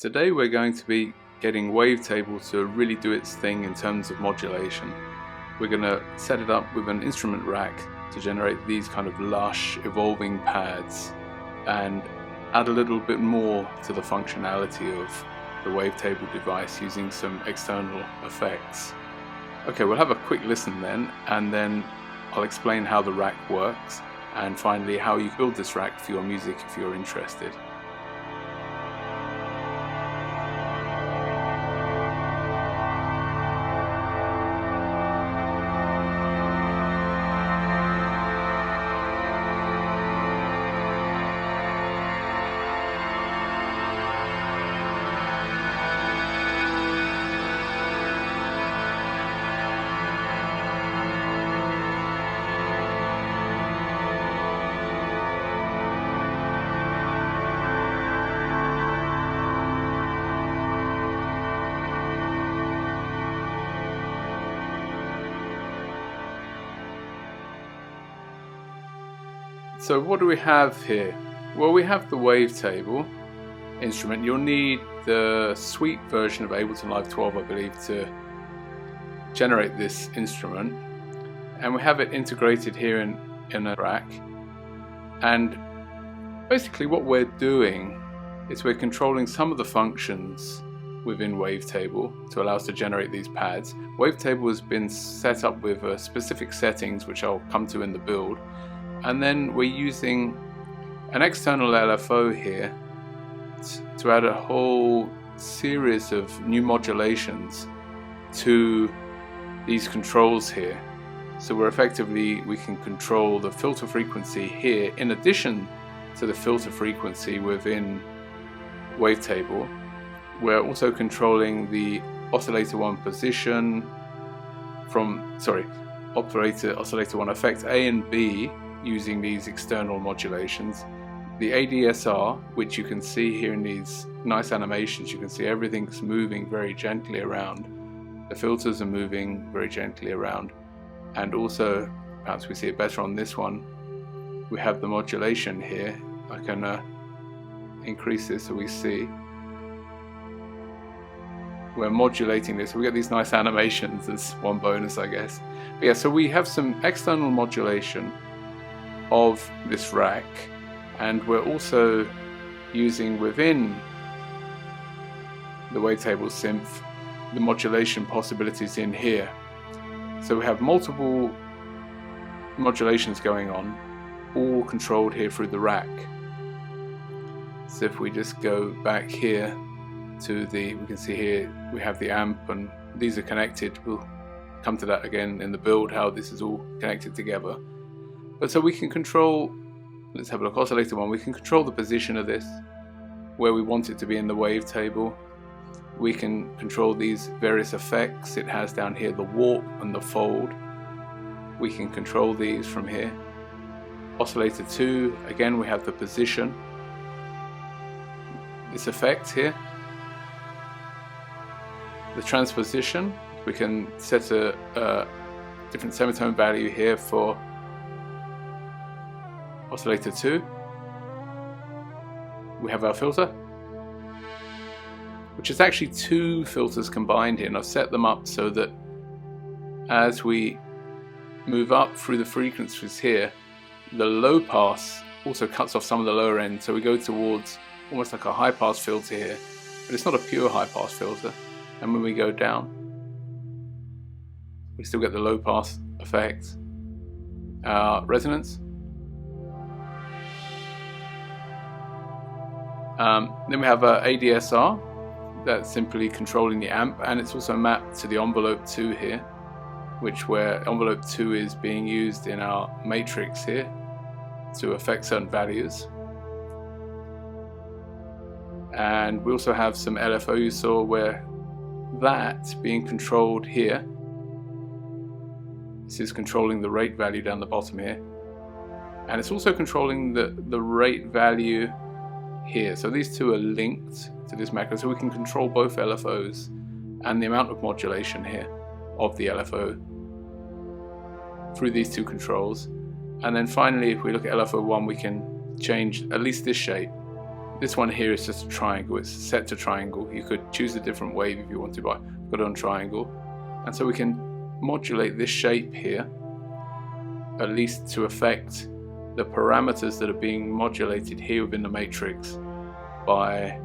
Today we're going to be getting Wavetable to really do its thing in terms of modulation. We're going to set it up with an instrument rack to generate these kind of lush, evolving pads and add a little bit more to the functionality of the Wavetable device using some external effects. Okay, we'll have a quick listen then, and then I'll explain how the rack works and finally how you build this rack for your music if you're interested. So what do we have here? Well, we have the Wavetable instrument. You'll need the Suite version of Ableton Live 12, I believe, to generate this instrument. And we have it integrated here in a rack. And basically what we're doing is we're controlling some of the functions within Wavetable to allow us to generate these pads. Wavetable has been set up with specific settings, which I'll come to in the build. And then we're using an external LFO here to add a whole series of new modulations to these controls here. So we can control the filter frequency here in addition to the filter frequency within Wavetable. We're also controlling the oscillator 1 position oscillator 1 effect A and B using these external modulations. The ADSR, which you can see here in these nice animations, you can see everything's moving very gently around. The filters are moving very gently around. And also, perhaps we see it better on this one, we have the modulation here. I can increase this so we see. We're modulating this. We get these nice animations as one bonus, I guess. But yeah, so we have some external modulation of this rack, and we're also using within the Wavetable Synth the modulation possibilities in here. So we have multiple modulations going on, all controlled here through the rack. So if we just go back here to we can see here we have the amp, and these are connected. We'll come to that again in the build, how this is all connected together. But so we can control, let's have a look, oscillator 1, we can control the position of this, where we want it to be in the Wavetable. We can control these various effects it has down here, the warp and the fold. We can control these from here. Oscillator 2, again we have the position. This effect here. The transposition, we can set a different semitone value here for oscillator 2. We have our filter, which is actually two filters combined here, and I've set them up so that as we move up through the frequencies here, the low pass also cuts off some of the lower end, so we go towards almost like a high pass filter here, but it's not a pure high pass filter. And when we go down, we still get the low pass effect. Resonance. Then we have ADSR, that's simply controlling the amp, and it's also mapped to the envelope 2 here, where envelope 2 is being used in our matrix here to affect certain values. And we also have some LFO you saw, where that's being controlled here. This is controlling the rate value down the bottom here, and it's also controlling the rate value here. So these two are linked to this macro, so we can control both LFOs and the amount of modulation here of the LFO through these two controls. And then finally, if we look at LFO1, we can change at least this shape This one here is just a triangle, it's set to triangle. You could choose a different wave if you want to, but I've got it on triangle. And so we can modulate this shape here, at least to affect the parameters that are being modulated here within the matrix by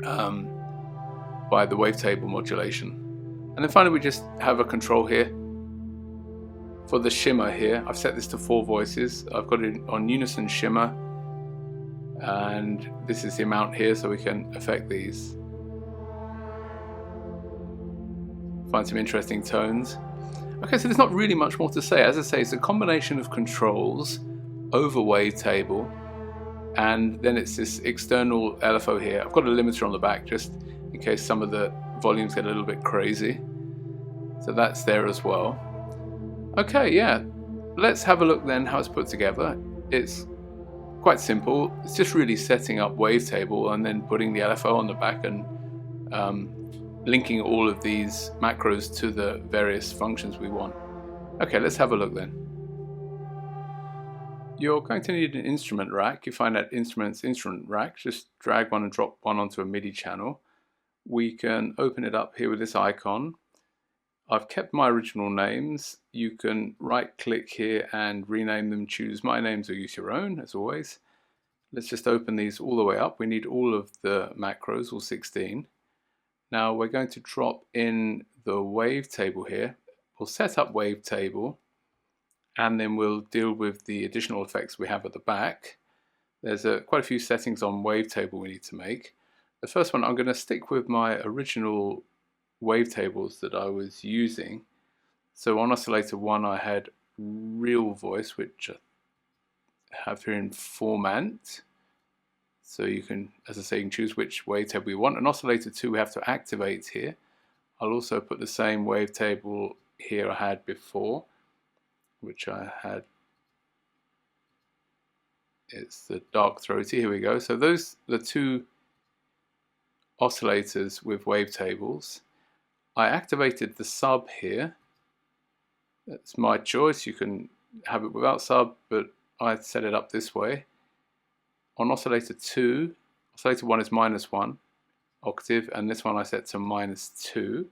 the wavetable modulation. And then finally we just have a control here. For the shimmer here, I've set this to 4 voices. I've got it on unison shimmer, and this is the amount here, so we can affect these. Find some interesting tones. Okay, so there's not really much more to say. As I say, it's a combination of controls over wavetable, and then it's this external LFO here. I've got a limiter on the back just in case some of the volumes get a little bit crazy. So that's there as well. Okay, yeah, let's have a look then how it's put together. It's quite simple. It's just really setting up wavetable and then putting the LFO on the back and linking all of these macros to the various functions we want. Okay, let's have a look then. You're going to need an instrument rack. You find that instruments instrument rack. Just drag one and drop one onto a MIDI channel. We can open it up here with this icon. I've kept my original names. You can right click here and rename them, choose my names or use your own as always. Let's just open these all the way up. We need all of the macros, all 16. Now we're going to drop in the wavetable here. We'll set up wavetable and then we'll deal with the additional effects we have at the back. There's quite a few settings on wavetable we need to make. The first one, I'm going to stick with my original wavetables that I was using. So on oscillator 1 I had real voice, which I have here in format. So you can, as I say, you can choose which wavetable you want. And oscillator 2 we have to activate here. I'll also put the same wavetable here I had before, which I had, it's the dark throaty, here we go. So those are the 2 oscillators with wavetables. I activated the sub here. That's my choice. You can have it without sub, but I set it up this way. On oscillator 2, oscillator 1 is -1 octave, and this one I set to -2.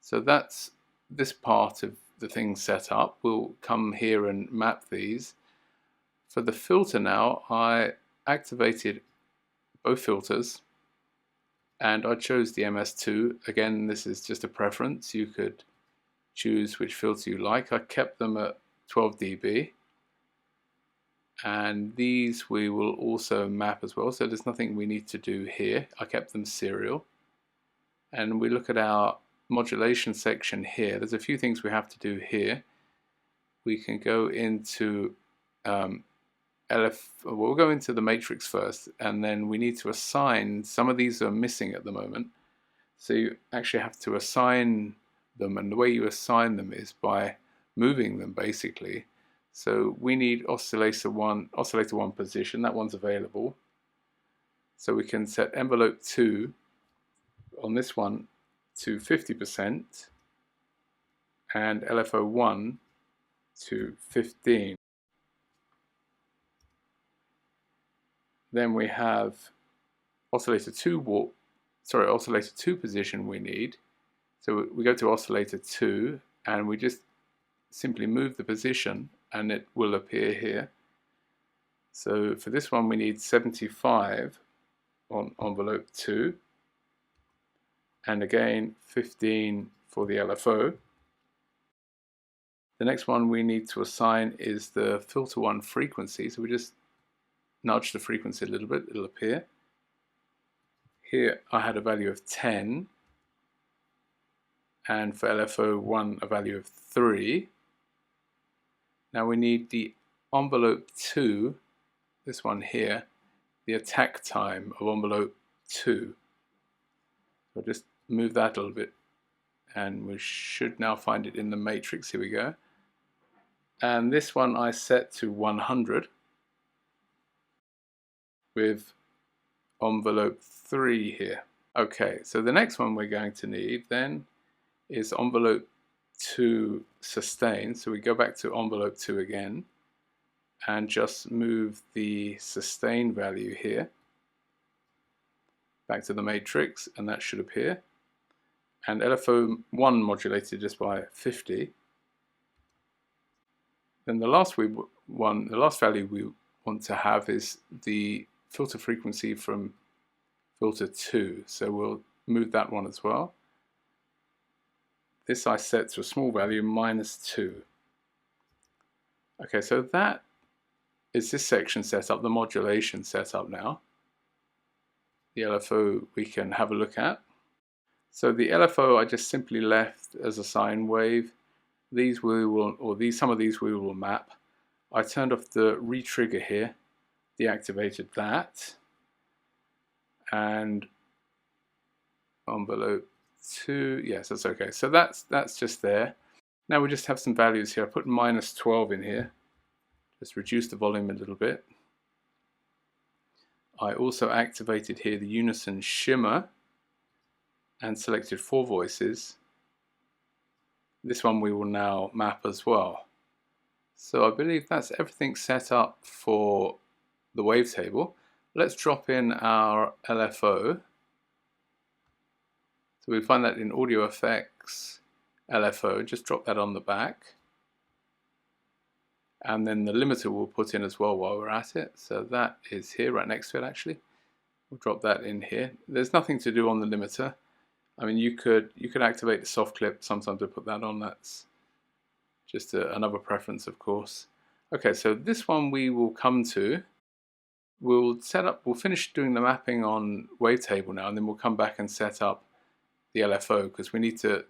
So that's this part of the thing set up. We'll come here and map these. For the filter now, I activated both filters and I chose the MS2. Again, this is just a preference. You could choose which filter you like. I kept them at 12 dB. And these we will also map as well, so there's nothing we need to do here. I kept them serial. And we look at our modulation section here. There's a few things we have to do here. We can go into we'll go into the matrix first, and then we need to assign. Some of these are missing at the moment, so you actually have to assign them, and the way you assign them is by moving them basically. So we need oscillator 1 position. That one's available. So we can set envelope 2 on this one to 50% and LFO 1 to 15. Then we have oscillator 2 position we need. So we go to oscillator 2 and we just simply move the position and it will appear here. So for this one we need 75 on envelope 2 and again 15 for the LFO. The next one we need to assign is the filter 1 frequency. So we just nudge the frequency a little bit, it'll appear. Here I had a value of 10 and for LFO 1 a value of 3. Now we need the envelope 2, this one here, the attack time of envelope 2. So just move that a little bit and we should now find it in the matrix. Here we go. And this one I set to 100 with envelope 3 here. Okay, so the next one we're going to need then is envelope 2 sustain. So we go back to envelope 2 again and just move the sustain value here back to the matrix, and that should appear. And LFO1 modulated just by 50. Then the last value we want to have is the filter frequency from filter 2. So we'll move that one as well. This I set to a small value, -2. Okay, so that is this section set up, the modulation set up now. The LFO we can have a look at. So the LFO I just simply left as a sine wave. These we will, some of these we will map. I turned off the re-trigger here, deactivated that, and envelope 2, yes, that's okay. So that's just there. Now we just have some values here. I put -12 in here, just reduce the volume a little bit. I also activated here the unison shimmer and selected 4 voices. This one we will now map as well. So I believe that's everything set up for the wavetable. Let's drop in our LFO. So we find that in Audio Effects, LFO, just drop that on the back. And then the limiter we'll put in as well while we're at it. So that is here, right next to it actually. We'll drop that in here. There's nothing to do on the limiter. I mean, you could activate the soft clip sometimes to put that on. That's just another preference, of course. Okay, so this one we will come to. We'll finish doing the mapping on Wavetable now, and then we'll come back and set up the LFO, because we need to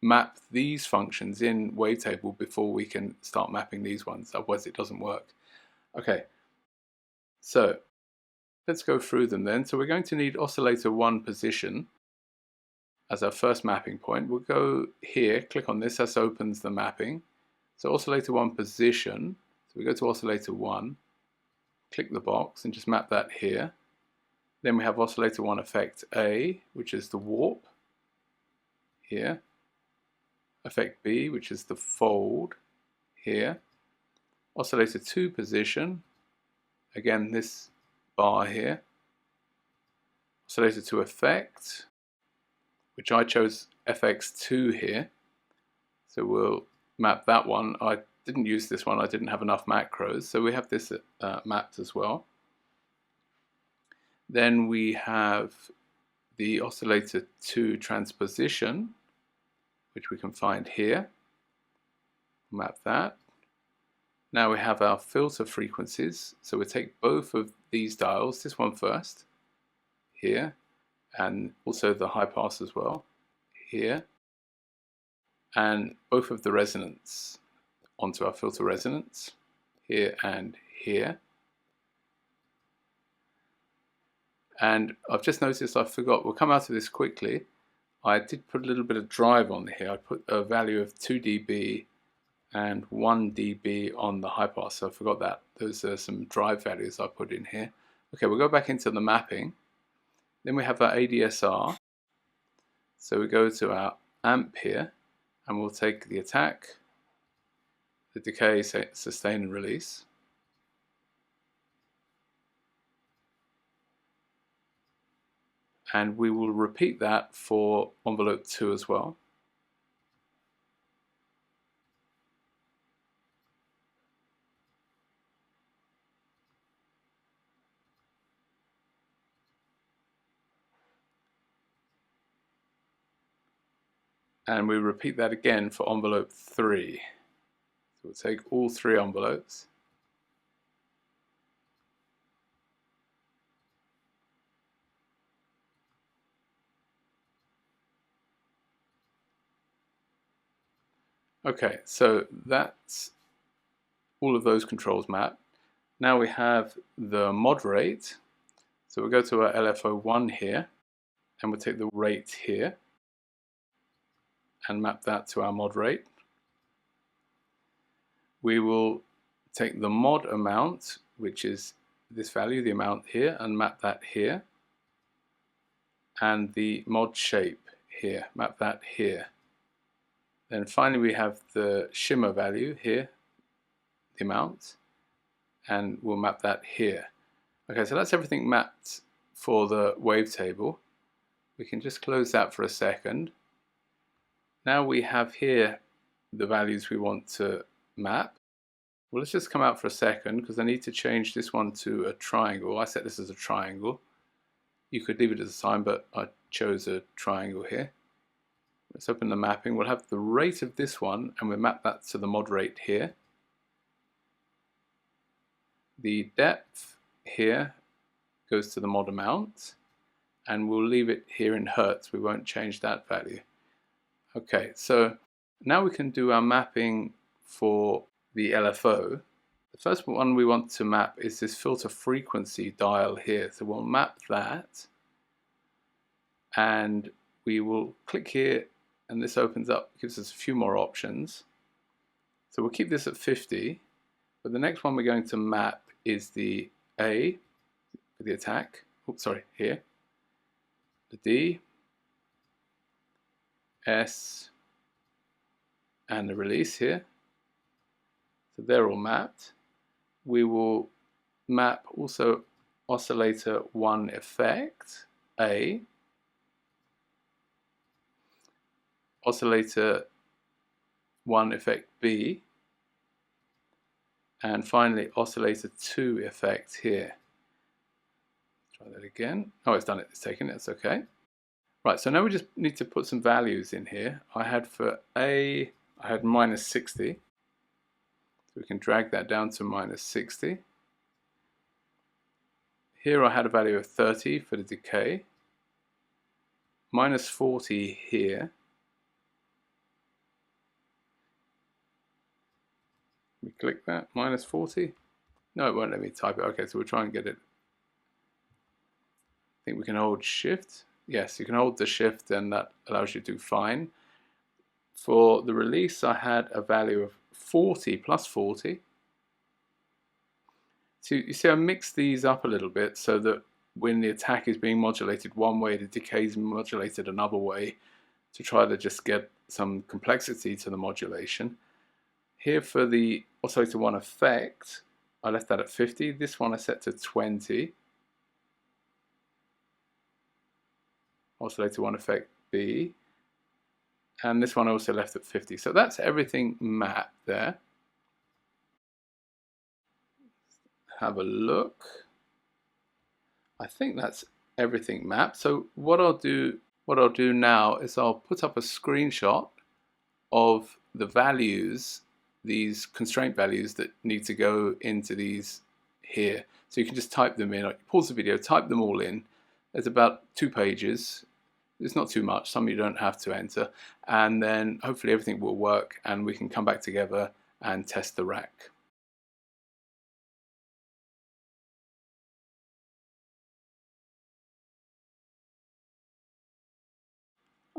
map these functions in Wavetable before we can start mapping these ones, otherwise it doesn't work. Okay, so let's go through them then. So we're going to need oscillator 1 position as our first mapping point. We'll go here, click on this, this opens the mapping. So oscillator 1 position, so we go to oscillator 1, click the box and just map that here. Then we have oscillator 1 effect A, which is the warp, here. Effect B, which is the fold, here. Oscillator 2 position, again this bar here. Oscillator 2 effect, which I chose FX2 here. So we'll map that one. I didn't use this one, I didn't have enough macros, so we have this mapped as well. Then we have the oscillator 2 transposition, which we can find here. Map that. Now we have our filter frequencies, so we'll take both of these dials, this one first, here, and also the high pass as well, here, and both of the resonance onto our filter resonance, here and here. And I've just noticed I forgot, we'll come out of this quickly. I did put a little bit of drive on here. I put a value of 2 dB and 1 dB on the high pass, so I forgot that. Those are some drive values I put in here. Okay, we'll go back into the mapping. Then we have our ADSR. So we go to our amp here, and we'll take the attack, the decay, sustain and release. And we will repeat that for envelope 2 as well. And we repeat that again for envelope 3. So we'll take all 3 envelopes. Okay, so that's all of those controls mapped. Now we have the mod rate. So we'll go to our LFO1 here, and we'll take the rate here and map that to our mod rate. We will take the mod amount, which is this value, the amount here, and map that here. And the mod shape here, map that here. Then finally we have the shimmer value here, the amount, and we'll map that here. Okay, so that's everything mapped for the wavetable. We can just close that for a second. Now we have here the values we want to map. Well, let's just come out for a second because I need to change this one to a triangle. I set this as a triangle. You could leave it as a sign, but I chose a triangle here. Let's open the mapping. We'll have the rate of this one, and we'll map that to the mod rate here. The depth here goes to the mod amount, and we'll leave it here in hertz. We won't change that value. Okay, so now we can do our mapping for the LFO. The first one we want to map is this filter frequency dial here. So we'll map that, and we will click here, and this opens up, gives us a few more options. So we'll keep this at 50, but the next one we're going to map is the A for the attack. Oops, sorry, here. The D, S, and the release here. So they're all mapped. We will map also oscillator 1 effect, A, oscillator 1 effect B, and finally oscillator 2 effect here. Try that again. Oh, it's done it, it's taken it, that's okay. Right, so now we just need to put some values in here. I had for A, I had -60. So we can drag that down to -60. Here I had a value of 30 for the decay. -40 here. We click that, -40. No, it won't let me type it. Okay, so we'll try and get it. I think we can hold shift. Yes, you can hold the shift and that allows you to do fine. For the release, I had a value of 40 plus 40. So you see I mixed these up a little bit so that when the attack is being modulated one way, the decay is modulated another way to try to just get some complexity to the modulation. Here for the oscillator 1 effect, I left that at 50. This one I set to 20. Oscillator 1 effect B, and this one I also left at 50. So that's everything mapped there. Have a look. I think that's everything mapped. So what I'll do now is I'll put up a screenshot of the values, these constraint values that need to go into these here. So you can just type them in. Pause the video, type them all in. There's about 2 pages. It's not too much, some you don't have to enter, and then hopefully everything will work and we can come back together and test the rack.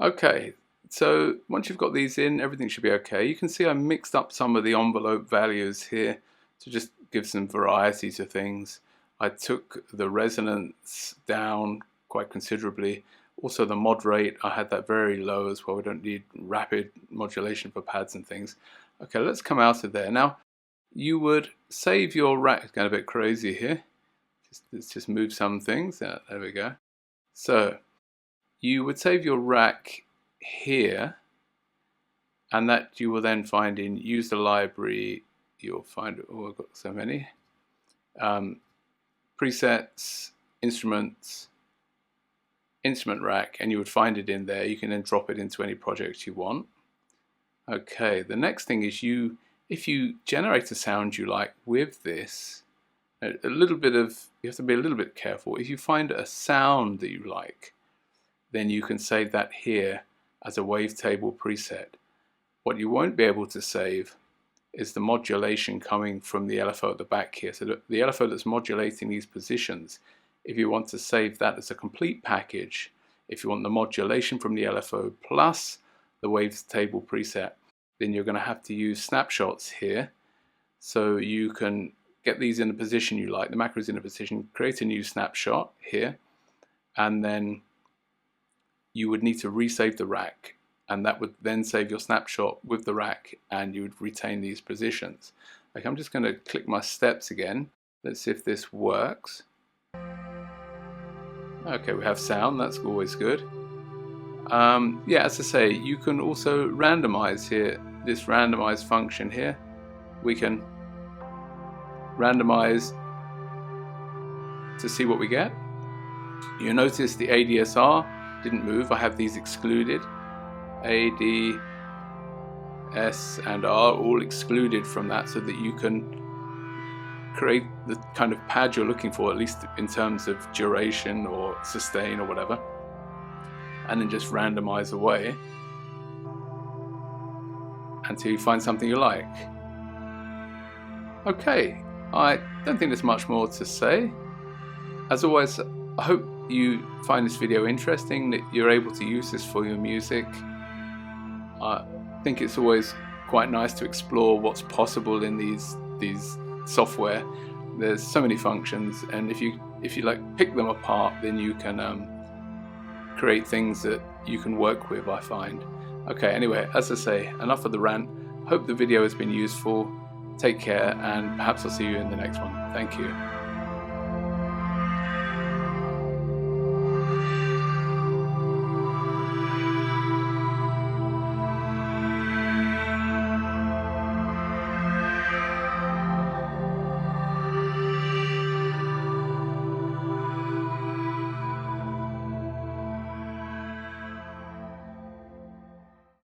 Okay, so once you've got these in, everything should be okay. You can see I mixed up some of the envelope values here to just give some variety to things. I took the resonance down quite considerably. Also the mod rate, I had that very low as well. We don't need rapid modulation for pads and things. Okay, let's come out of there. Now, you would save your rack. It's going a bit crazy here. Let's just move some things. There we go. So, you would save your rack here, and that you will then find in Use the Library. You'll find, oh, I've got so many. Presets, Instruments, Instrument rack, and you would find it in there. You can then drop it into any project you want. Okay, the next thing is if you generate a sound you like with this, you have to be a little bit careful. If you find a sound that you like, then you can save that here as a wavetable preset. What you won't be able to save is the modulation coming from the LFO at the back here. So the LFO that's modulating these positions, if you want to save that as a complete package, if you want the modulation from the LFO plus the wavetable preset, then you're going to have to use snapshots here. So you can get these in the position you like, the macros in a position, create a new snapshot here, and then you would need to resave the rack, and that would then save your snapshot with the rack, and you would retain these positions. Like, I'm just going to click my steps again. Let's see if this works. Okay, we have sound, that's always good. Yeah, as I say, you can also randomize here, this randomize function here. We can randomize to see what we get. You notice the ADSR didn't move. I have these excluded. A, D, S and R all excluded from that, so that you can create the kind of pad you're looking for, at least in terms of duration or sustain or whatever, and then just randomize away until you find something you like. Okay, I don't think there's much more to say. As always, I hope you find this video interesting, that you're able to use this for your music. I think it's always quite nice to explore what's possible in these software. There's so many functions, and if you like pick them apart, then you can create things that you can work with, I find. Okay, anyway, as I say, enough of the rant. Hope the video has been useful. Take care, and perhaps I'll see you in the next one. Thank you.